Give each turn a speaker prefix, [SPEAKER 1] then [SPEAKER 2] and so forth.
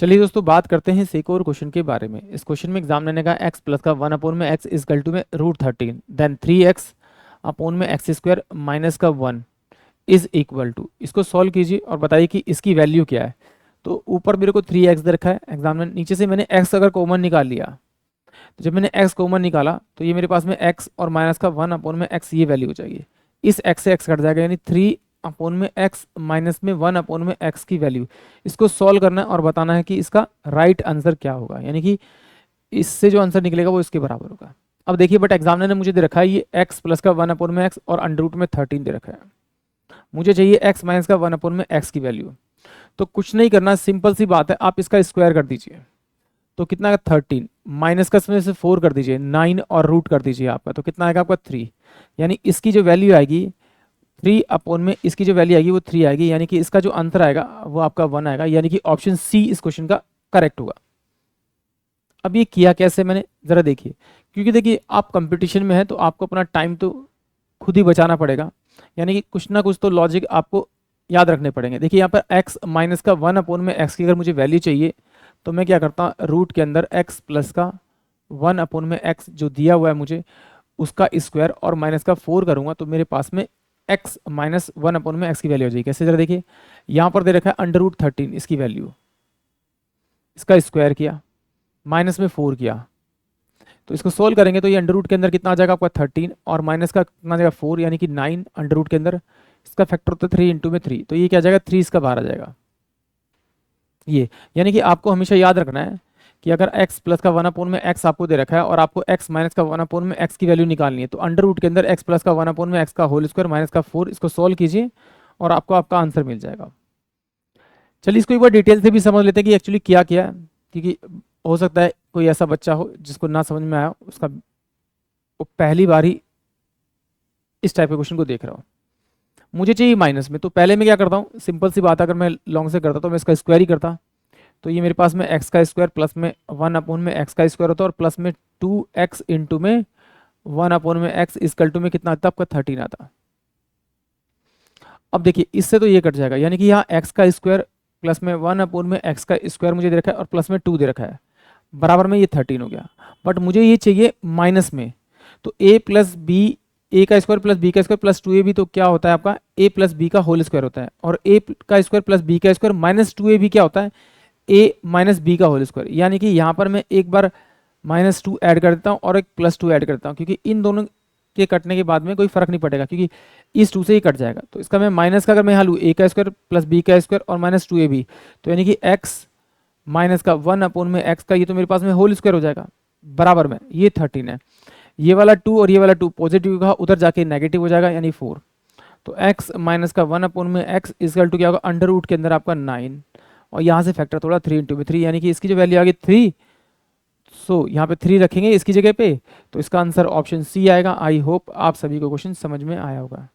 [SPEAKER 1] चलिए दोस्तों बात करते हैं इस एक और क्वेश्चन के बारे में। इस क्वेश्चन में एग्जाम लेने का x प्लस का 1 में x इजकल टू में √13 देन 3x अपोन में एक्स स्क्वायर माइनस का 1 इज इक्वल टू, इसको सॉल्व कीजिए और बताइए कि इसकी वैल्यू क्या है। तो ऊपर मेरे को 3x दे रखा है एग्जाम में, नीचे से मैंने x अगर कॉमन निकाल लिया, तो जब मैंने x कॉमन निकाला तो ये मेरे पास में x और माइनस का 1 अपोन में x ये वैल्यू हो जाएगी। इस x से x कट जाएगा, यानी 3 अपोन में x माइनस में 1 अपोन में x की वैल्यू। इसको सॉल्व करना है और बताना है कि इसका राइट आंसर क्या होगा, यानी कि इससे जो आंसर निकलेगा वो इसके बराबर होगा। अब देखिए बट एग्जामिनर ने मुझे दे रखा है ये x प्लस का 1 अपोन में x और अंडर रूट में 13 दे रखा है। मुझे चाहिए x माइनस का 1 अपोन में x की वैल्यू। तो कुछ नहीं करना, सिंपल सी बात है, आप इसका स्क्वायर कर दीजिए। तो कितना है 13, माइनस का इसमें से 4 कर दीजिए, 9 और रूट कर दीजिए आपका, तो कितना आएगा आपका 3। यानी इसकी जो वैल्यू आएगी 3 अपोन में इसकी जो वैल्यू आएगी वो 3 आएगी, यानी कि इसका जो आंसर आएगा वो आपका 1 आएगा, यानी कि ऑप्शन सी इस क्वेश्चन का करेक्ट होगा। अब ये किया कैसे मैंने, जरा देखिए, क्योंकि देखिए आप कंपटीशन में है तो आपको अपना टाइम तो खुद ही बचाना पड़ेगा, यानी कि कुछ ना कुछ तो लॉजिक आपको याद रखने पड़ेंगे। देखिए यहाँ पर x माइनस का 1 अपोन में x की अगर मुझे वैल्यू चाहिए तो मैं क्या करता हूँ, रूट के अंदर x प्लस का 1 अपोन में x जो दिया हुआ है मुझे उसका स्क्वायर और माइनस का 4 करूंगा, तो मेरे पास में x माइनस 1 अपोन में x की वैल्यू हो जाएगी। कैसे, जरा देखिए यहाँ पर दे रखा है अंडर रूट 13 इसकी वैल्यू, इसका स्क्वायर किया माइनस में 4 किया, तो इसको सोल्व करेंगे तो ये अंडर रूट के अंदर कितना आ जाएगा आपका 13 और माइनस का कितना आ जाएगा 4, यानी कि 9 अंडर रूट के अंदर इसका फैक्टर होता है 3 इंटू में 3, तो ये क्या आ जाएगा 3 इसका बाहर आ जाएगा ये। यानी कि आपको हमेशा याद रखना है कि अगर x प्लस का 1 अपोन में x आपको दे रखा है और आपको x माइनस का 1 अपोन में x की वैल्यू निकालनी है, तो अंडर रूट के अंदर x प्लस का 1 अपोन में x का होल स्क्वायर माइनस का 4, इसको सोल्व कीजिए और आपको आपका आंसर मिल जाएगा। चलिए इसको एक बार डिटेल से भी समझ लेते हैं कि एक्चुअली क्या किया है, क्योंकि हो सकता है कोई ऐसा बच्चा हो जिसको ना समझ में आया, उसका वो पहली बार ही इस टाइप के क्वेश्चन को देख रहा हो। मुझे चाहिए माइनस में, तो पहले मैं क्या करता हूँ, सिंपल सी बात, अगर मैं लॉन्ग से करता तो मैं इसका स्क्वायर ही करता, तो ये मेरे पास में x का स्क्वायर प्लस में 1 अपोन में x का स्क्वायर होता है और प्लस में 2x इंटू में 1 अपोन में x इजकल टू में कितना आता है आपका 13 आता। अब देखिए इससे तो ये कट जाएगा, यानी कि यहाँ x का स्क्वायर प्लस में 1 अपोन में x का स्क्वायर मुझे दे रखा है और प्लस में 2 दे रखा है, बराबर में ये 13 हो गया। बट मुझे ये चाहिए माइनस में, तो a प्लस बी, ए का स्क्वायर प्लस बी का स्क्वायर प्लस 2ab तो क्या होता है आपका a प्लस बी का होल स्क्वायर होता है, और a का स्क्वायर प्लस बी का स्क्वायर माइनस 2ab क्या होता है a माइनस बी का होल स्क्वायर। यानी कि यहाँ पर मैं एक बार -2 ऐड कर देता हूँ और एक +2 ऐड करता हूँ, क्योंकि इन दोनों के कटने के बाद में कोई फर्क नहीं पड़ेगा, क्योंकि इस 2 से ही कट जाएगा। तो इसका मैं माइनस का अगर मैं यहाँ लूँ a का स्क्वायर प्लस बी का स्क्वायर और -2ab, तो यानी कि x माइनस का 1 अपोन में x का, ये तो मेरे पास में होल स्क्वायर हो जाएगा, बराबर में ये 13 है। ये वाला 2 और ये वाला 2 पॉजिटिव का उधर जाके नेगेटिव हो जाएगा, यानी 4। तो x माइनस का 1 अपोन में x इजकल टू क्या होगा, अंडर रूट के अंदर आपका 9 और यहाँ से फैक्टर थोड़ा 3 इंटू में 3, यानी कि इसकी जो वैल्यू आ गई 3। सो यहाँ पे 3 रखेंगे इसकी जगह पे, तो इसका आंसर ऑप्शन सी आएगा। आई होप आप सभी को क्वेश्चन समझ में आया होगा।